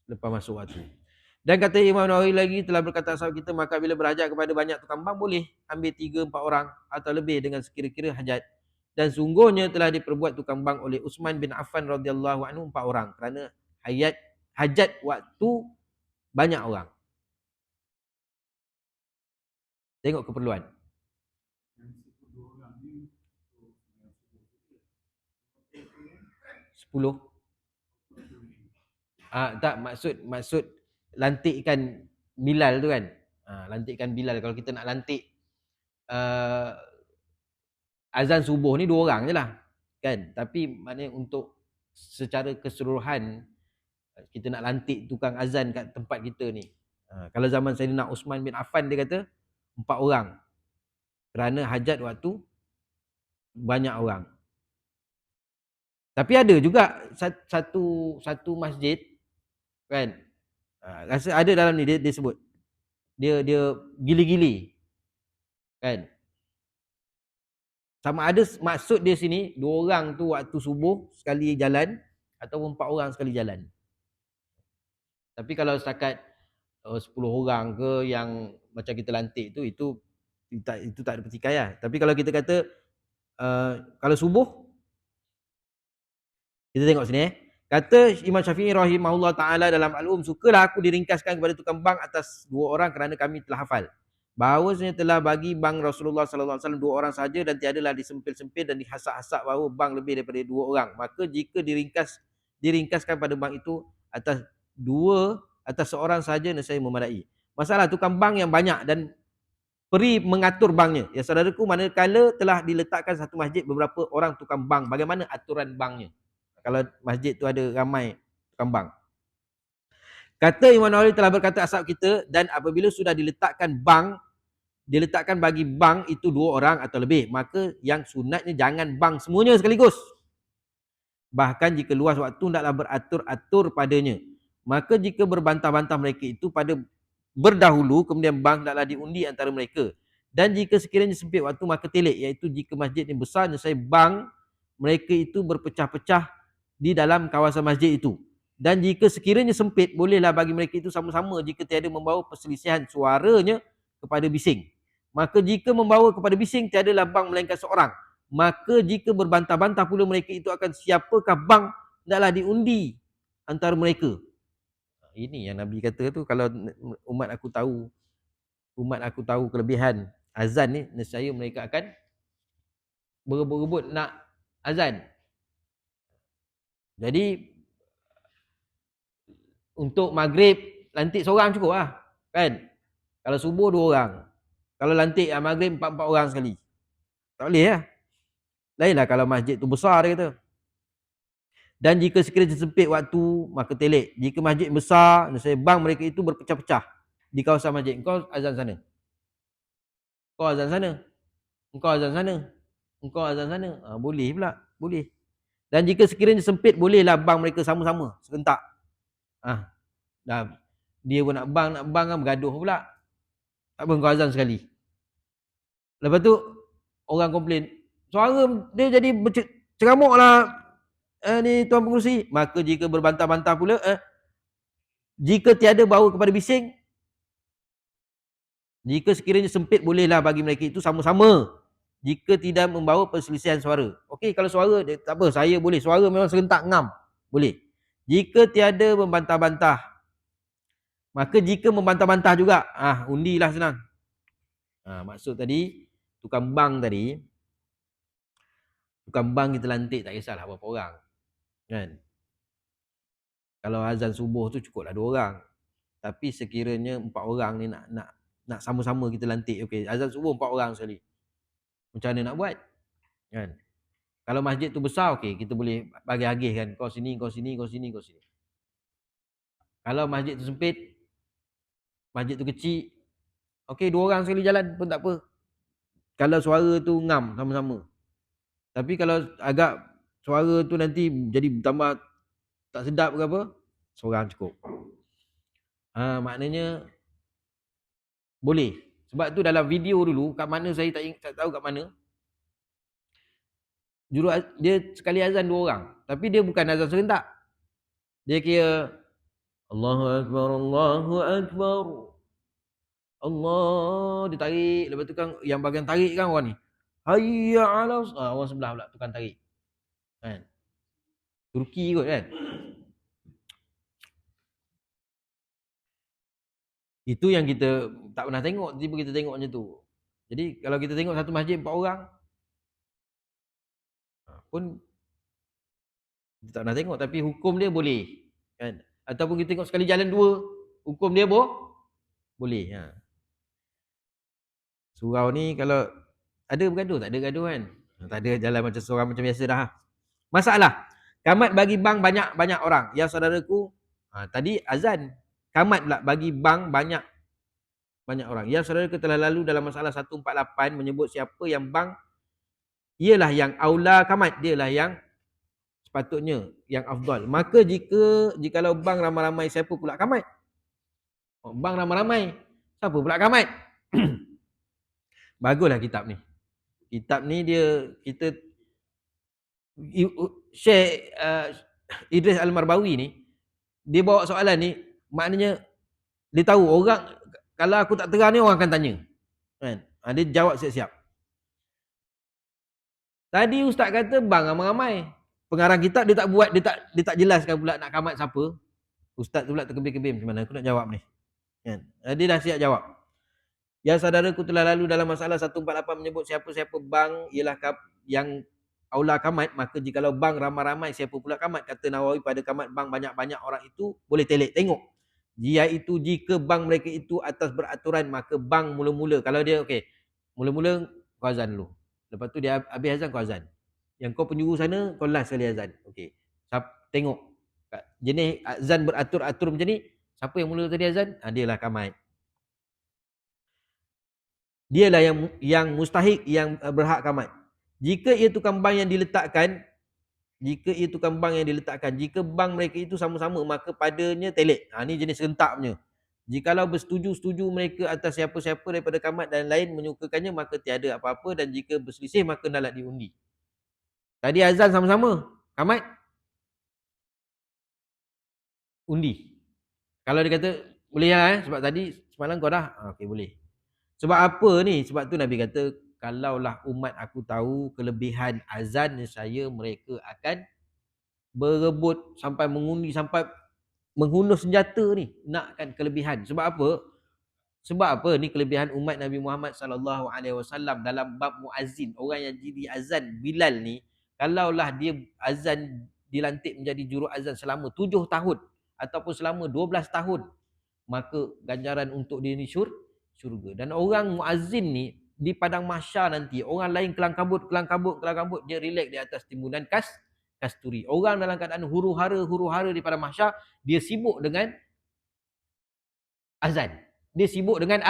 lepas masuk waktu. Dan kata Imam Nawawi lagi, telah berkata sahabat kita, maka bila berhajat kepada banyak tukang bang, boleh ambil 3-4 orang atau lebih dengan sekira-kira hajat. Dan sungguhnya telah diperbuat tukang bang oleh Uthman bin Affan radhiyallahu anhu 4 orang, kerana hajat waktu banyak orang. Tengok keperluan. 10. Tak, maksud lantikkan Bilal tu kan. Lantikkan Bilal. Kalau kita nak lantik azan subuh ni 2 orang je lah kan. Tapi maknanya untuk secara keseluruhan kita nak lantik tukang azan kat tempat kita ni. Kalau zaman Sayyidina Uthman bin Affan, dia kata 4 orang, kerana hajat waktu banyak orang. Tapi ada juga satu masjid kan, rasa ada dalam ni dia sebut dia gili-gili kan. Sama ada maksud dia sini 2 orang tu waktu subuh sekali jalan ataupun 4 orang sekali jalan. Tapi kalau setakat 10 orang ke yang macam kita lantik tu, itu tak ada pertikaian. Tapi kalau kita kata kalau subuh, kita tengok sini kata Imam Syafi'i rahimahullah taala dalam sukalah aku diringkaskan kepada tukang bang atas 2 orang, kerana kami telah hafal bahawasanya telah bagi bang Rasulullah sallallahu alaihi wasallam 2 orang saja, dan tiadalah disempil-sempil dan dihasap-hasap bahawa bang lebih daripada 2 orang. Maka jika diringkaskan pada bang itu atas seorang saja, nescaya memadai. Masalah tukang bang yang banyak dan peri mengatur bangnya. Ya saudaraku, manakala telah diletakkan satu masjid beberapa orang tukang bang, bagaimana aturan bangnya? Kalau masjid tu ada ramai tukang bang. Kata Imam Nawawi, telah berkata ashab kita, dan apabila sudah diletakkan bagi bang itu 2 orang atau lebih, maka yang sunatnya jangan bang semuanya sekaligus. Bahkan jika luas waktu, hendaklah beratur-atur padanya. Maka jika berbantah-bantah mereka itu pada berdahulu, kemudian bank hendaklah diundi antara mereka. Dan jika sekiranya sempit waktu, maka telik, iaitu jika masjid yang besar, nescaya bank mereka itu berpecah-pecah di dalam kawasan masjid itu. Dan jika sekiranya sempit, bolehlah bagi mereka itu sama-sama jika tiada membawa perselisihan suaranya kepada bising. Maka jika membawa kepada bising, tiadalah bank melainkan seorang. Maka jika berbantah-bantah pula mereka itu akan siapakah bank, hendaklah diundi antara mereka. Ini yang Nabi kata tu, kalau umat aku tahu kelebihan azan ni, nescaya mereka akan berebut-rebut nak azan. Jadi untuk maghrib lantik seorang cukup lah, kan? Kalau subuh 2 orang. Kalau lantik maghrib 4 orang sekali. Tak boleh lah. Lainlah kalau masjid tu besar, dia kata. Dan jika sekiranya sempit waktu, maka telik. Jika masjid besar, nescaya bank mereka itu berpecah-pecah di kawasan masjid. Engkau azan sana, engkau azan sana, engkau azan sana, engkau azan sana. Boleh pula, boleh. Dan jika sekiranya sempit, bolehlah bank mereka sama-sama serentak. Dah dia pun nak bang kan, bergaduh pula. Tak apa, engkau azan sekali. Lepas tu orang komplain, suara dia jadi ceramuk lah ni tuan pengurusi. Maka jika berbantah-bantah pula, jika tiada bawa kepada bising, jika sekiranya sempit, bolehlah bagi mereka itu sama-sama jika tidak membawa perselisihan suara. Okey, kalau suara dia, tak apa, saya boleh. Suara memang serentak ngam, boleh. Jika tiada membantah-bantah, maka jika membantah-bantah juga, undilah senang. Maksud tadi, tukang bank kita lantik, tak kisahlah berapa orang, kan? Kalau azan subuh tu cukuplah 2 orang. Tapi sekiranya 4 orang ni nak sama-sama kita lantik, okey, azan subuh 4 orang sekali. Macam mana nak buat? Kan? Kalau masjid tu besar, okey, kita boleh bagi-agih kan, kau sini, kau sini, kau sini, kau sini. Kalau masjid tu sempit, masjid tu kecil, okey, 2 orang sekali jalan pun tak apa. Kalau suara tu ngam sama-sama. Tapi kalau agak suara tu nanti jadi tambah tak sedap ke apa, seorang cukup. Maknanya boleh. Sebab tu dalam video dulu, kat mana saya tak tahu kat mana, dia sekali azan 2 orang. Tapi dia bukan azan serentak. Dia kira Allahu Akbar, Allahu Akbar, Allah, dia tarik. Lepas tu kan yang bagian tarik kan orang ni, hayya ala, orang sebelah pula tukang tarik, kan? Turki kot kan. Itu yang kita tak pernah tengok, tiba kita tengok macam tu. Jadi kalau kita tengok satu masjid 4 orang pun kita tak pernah tengok, tapi hukum dia boleh, kan? Ataupun kita tengok sekali jalan 2, hukum dia boleh. Surau ni kalau ada bergaduh, tak ada gaduh kan? Tak ada, jalan macam seorang macam biasa dah. Masalah, kamat bagi bank banyak orang. Ya saudaraku, tadi azan, kamat pula bagi bank banyak orang. Ya saudaraku, telah lalu dalam masalah 148 menyebut siapa yang bank ialah yang aula kamat, dialah yang sepatutnya, yang afdal. Maka jikalau bank ramai-ramai, siapa pula kamat? Bank ramai-ramai, siapa pula kamat? Baguslah kitab ni. Kitab ni dia, kita Syekh Idris Al-Marbawi ni, dia bawa soalan ni, maknanya dia tahu orang, kalau aku tak terang ni orang akan tanya, kan? Dia jawab siap-siap. Tadi ustaz kata bang ramai-ramai. Pengarang kitab dia tak buat, dia tak jelaskan pula nak kamat siapa. Ustaz tu pula terkebim-kebim, macam mana aku nak jawab ni, kan? Dia dah siap jawab. Ya saudaraku, telah lalu dalam masalah 148 menyebut siapa-siapa bang ialah yang aula kamat. Maka jikalau bang ramai-ramai, siapa pula kamat? Kata Nawawi, pada kamat bang banyak-banyak orang itu boleh telik tengok. Iaitu jika bang mereka itu atas beraturan, maka bang mula-mula, kalau dia okey, mula-mula kau azan dulu. Lepas tu dia habis azan kau azan. Yang kau penjuru sana kau last sekali azan. Okey. Tengok jenis azan beratur-atur macam ni, siapa yang mula tadi azan? Dialah kamat. Dialah yang mustahik, yang berhak kamat. Jika ia tukang bank yang diletakkan Jika ia tukang bank yang diletakkan, jika bank mereka itu sama-sama, maka padanya telik. Ni jenis rentak punya. Jikalau bersetuju-setuju mereka atas siapa-siapa daripada kamat dan lain menyukakannya, maka tiada apa-apa, dan jika berselisih maka hendaklah diundi. Tadi azan sama-sama, kamat undi. Kalau dia kata boleh lah sebab tadi semalam kau dah, okey boleh. Sebab apa ni? Sebab tu Nabi kata, kalaulah umat aku tahu kelebihan azan saya, mereka akan berebut sampai mengundi, sampai menghunus senjata ni, nakkan kelebihan. Sebab apa? Sebab apa ni kelebihan umat Nabi Muhammad sallallahu alaihi wasallam dalam bab muazzin, orang yang jadi azan Bilal ni, kalaulah dia azan dilantik menjadi juru azan selama 7 tahun ataupun selama 12 tahun, maka ganjaran untuk dia ni syurga. Dan orang muazzin ni di padang mahsyar nanti, orang lain kelang kabut, dia relax di atas timbunan kasturi. Orang dalam keadaan huru-hara di padang mahsyar, dia sibuk dengan azan. Dia sibuk dengan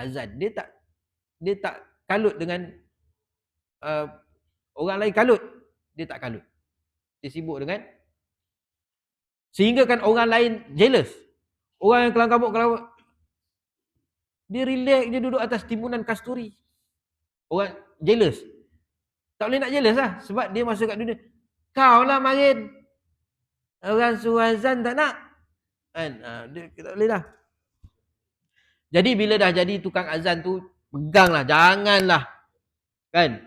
azan. Dia tak kalut dengan uh, orang lain kalut. Dia tak kalut. Dia sibuk dengan, sehingga kan orang lain jealous. Orang yang kelang kabut, dia relax, dia duduk atas timbunan kasturi. Orang jealous. Tak boleh nak jealous lah. Sebab dia masuk kat dunia. Kau lah marin. Orang suruh azan tak nak. Kan? Dia tak boleh dah. Jadi bila dah jadi tukang azan tu, peganglah. Janganlah. Kan?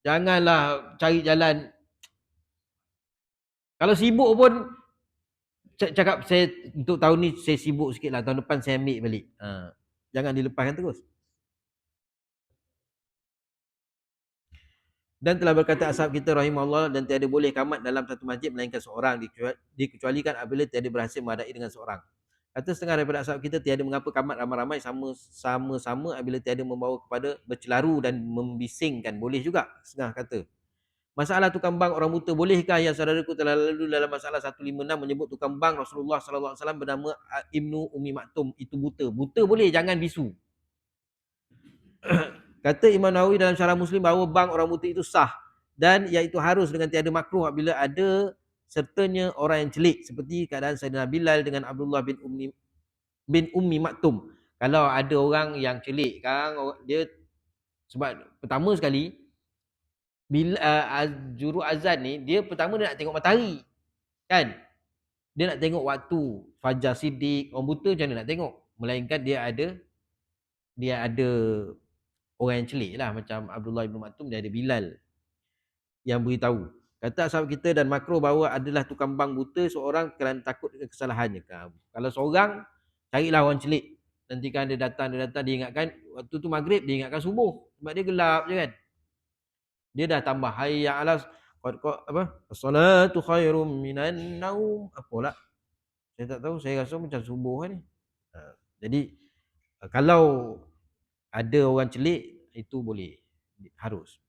Janganlah cari jalan. Kalau sibuk pun, cakap saya untuk tahun ni saya sibuk sikit lah. Tahun depan saya ambil balik. Jangan dilepaskan terus. Dan telah berkata ashab kita rahimahullah, dan tiada boleh kamat dalam satu masjid melainkan seorang, dikecualikan apabila tiada berhasil menghadai dengan seorang. Kata setengah daripada ashab kita, tiada mengapa kamat ramai-ramai sama-sama apabila tiada membawa kepada bercelaru dan membisingkan. Boleh juga, setengah kata. Masalah tukang bank orang buta, bolehkah? Yang saudaraku telah lalu dalam masalah 156 menyebut tukang bank Rasulullah sallallahu alaihi wasallam bernama Ibnu Ummi Maktum, itu buta. Buta boleh, jangan bisu. Kata Imam Nawawi dalam syarah Muslim bahawa bank orang buta itu sah, dan iaitu harus dengan tiada makruh apabila ada sertanya orang yang celik, seperti keadaan Sayyidina Bilal dengan Abdullah bin Ummi Maktum. Kalau ada orang yang celik kan, dia sebab pertama sekali bila juru azan ni, dia pertama dia nak tengok matahari. Kan? Dia nak tengok waktu fajar siddiq. Orang buta macam mana nak tengok? Melainkan dia ada orang yang celik lah, macam Abdullah bin Maktum, dia ada Bilal yang beritahu. Kata asal kita, dan makro bahawa adalah tukang bank buta seorang kerana takut dengan kesalahannya. Kalau seorang, carilah orang celik. Nanti kan dia datang, dia ingatkan waktu tu maghrib, dia ingatkan subuh. Sebab dia gelap je kan. Dia dah tambah hayya ala apa? As-salatu khairum minan naum. Apalah. Saya tak tahu, saya rasa macam subuh ni. Jadi kalau ada orang celik, itu boleh, harus.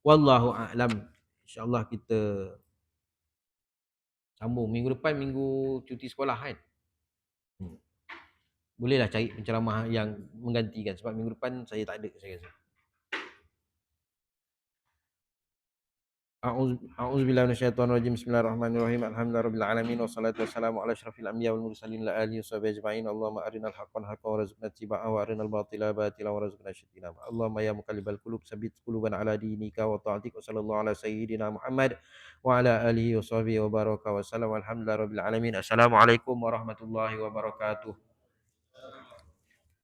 Wallahu a'lam. InsyaAllah kita sambung minggu depan, minggu cuti sekolah kan. Bolehlah cari penceramah yang menggantikan, sebab minggu depan saya tak ada, saya rasa. A'udzubillahi minasyaitonirrajim. Bismillahirrahmanirrahim. Alhamdulillahirabbil alamin, wassalatu wassalamu ala asyrafil anbiya wal mursalin la alihi washabihi ajma'in. Allahumma arinal haqqan haqqan warzuqna ittiba'ahu wa arinal batila batilan warzuqna ijtinaba. Allahumma ya muqallibal qulub tsabbit qulubana ala dinika wa ta'atik. Wa sallallahu ala sayyidina Muhammad wa ala alihi washabihi wa baraka wa sallam. Alhamdulillahirabbil alamin. Assalamualaikum warahmatullahi wabarakatuh.